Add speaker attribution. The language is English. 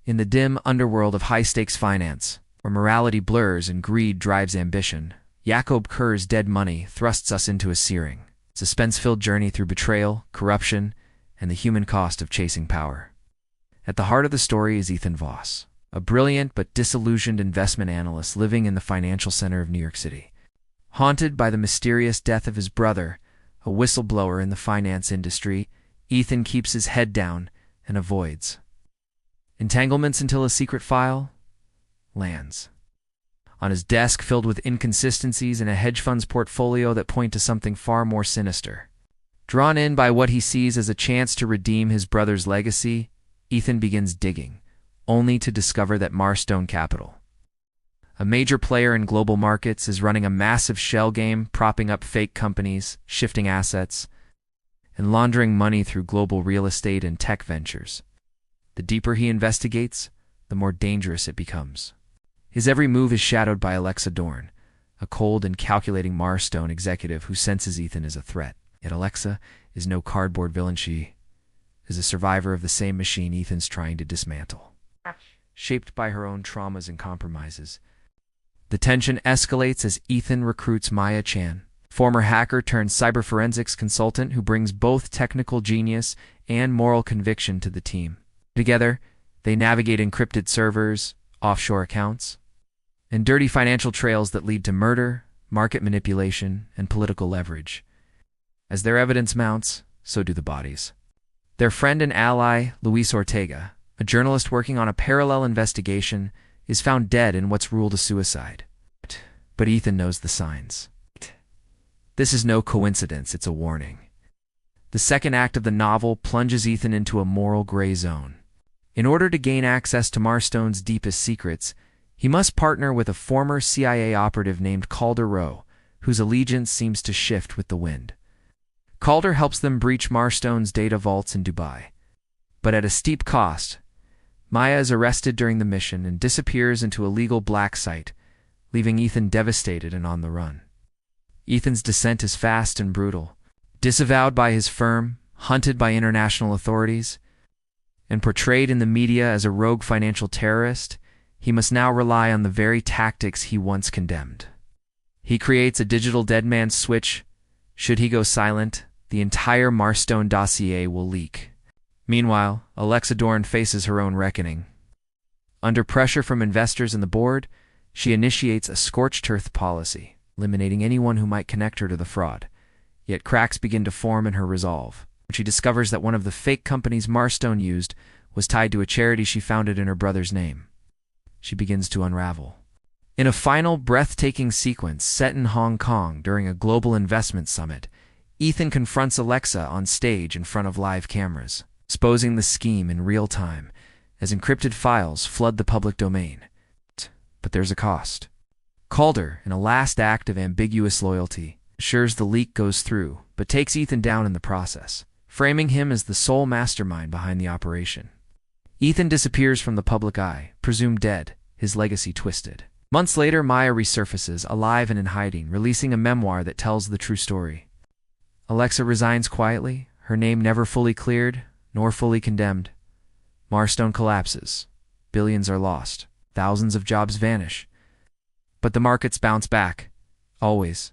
Speaker 1: In the dim underworld of high-stakes finance, where morality blurs and greed drives ambition, Jakob Kerr's Dead Money thrusts us into a searing, suspense-filled journey through betrayal, corruption, and the human cost of chasing power. At the heart of the story is Ethan Voss, a brilliant but disillusioned investment analyst living in the financial center of New York City. Haunted by the mysterious death of his brother, a whistleblower in the finance industry, Ethan keeps his head down and avoids entanglements until a secret file lands on his desk, filled with inconsistencies in a hedge fund's portfolio that point to something far more sinister. Drawn in by what he sees as a chance to redeem his brother's legacy, Ethan begins digging, only to discover that Marstone Capital, a major player in global markets, is running a massive shell game, propping up fake companies, shifting assets, and laundering money through global real estate and tech ventures. The deeper he investigates, the more dangerous it becomes. His every move is shadowed by Alexa Dorn, a cold and calculating Marstone executive who senses Ethan as a threat. Yet Alexa is no cardboard villain. She is a survivor of the same machine Ethan's trying to dismantle. Shaped by her own traumas and compromises, the tension escalates as Ethan recruits Maya Chan, former hacker turned cyber forensics consultant who brings both technical genius and moral conviction to the team. Together, they navigate encrypted servers, offshore accounts, and dirty financial trails that lead to murder, market manipulation, and political leverage. As their evidence mounts, so do the bodies. Their friend and ally, Luis Ortega, a journalist working on a parallel investigation, is found dead in what's ruled a suicide. But Ethan knows the signs. This is no coincidence, it's a warning. The second act of the novel plunges Ethan into a moral gray zone. In order to gain access to Marstone's deepest secrets, he must partner with a former CIA operative named Calder Rowe, whose allegiance seems to shift with the wind. Calder helps them breach Marstone's data vaults in Dubai. But at a steep cost, Maya is arrested during the mission and disappears into a legal black site, leaving Ethan devastated and on the run. Ethan's descent is fast and brutal. Disavowed by his firm, hunted by international authorities, and portrayed in the media as a rogue financial terrorist, he must now rely on the very tactics he once condemned. He creates a digital dead man's switch. Should he go silent, the entire Marstone dossier will leak. Meanwhile, Alexa Dorn faces her own reckoning. Under pressure from investors and the board, she initiates a scorched earth policy, eliminating anyone who might connect her to the fraud. Yet cracks begin to form in her resolve when she discovers that one of the fake companies Marstone used was tied to a charity she founded in her brother's name. She begins to unravel. In a final, breathtaking sequence set in Hong Kong during a global investment summit, Ethan confronts Alexa on stage in front of live cameras, exposing the scheme in real time as encrypted files flood the public domain. But there's a cost. Calder, in a last act of ambiguous loyalty, assures the leak goes through, but takes Ethan down in the process, framing him as the sole mastermind behind the operation. Ethan disappears from the public eye, presumed dead, his legacy twisted. Months later, Maya resurfaces, alive and in hiding, releasing a memoir that tells the true story. Alexa resigns quietly, her name never fully cleared, nor fully condemned. Marstone collapses. Billions are lost. Thousands of jobs vanish. But the markets bounce back. Always.